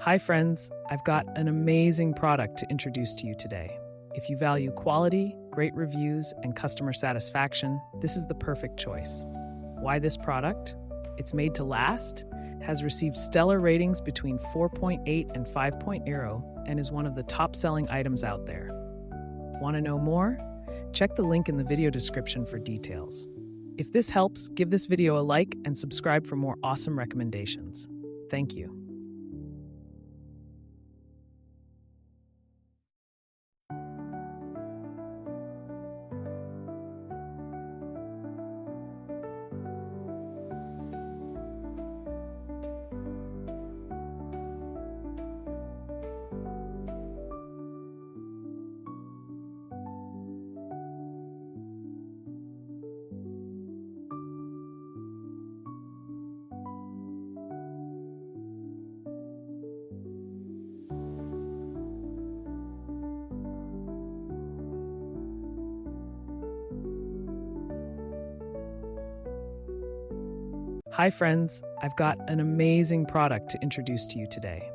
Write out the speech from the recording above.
Hi friends, I've got an amazing product to introduce to you today. If you value quality, great reviews, and customer satisfaction, this is the perfect choice. Why this product? It's made to last, has received stellar ratings between 4.8 and 5.0, and is one of the top-selling items out there. Want to know more? Check the link in the video description for details. If this helps, give this video a like and subscribe for more awesome recommendations. Thank you. Hi friends, I've got an amazing product to introduce to you today.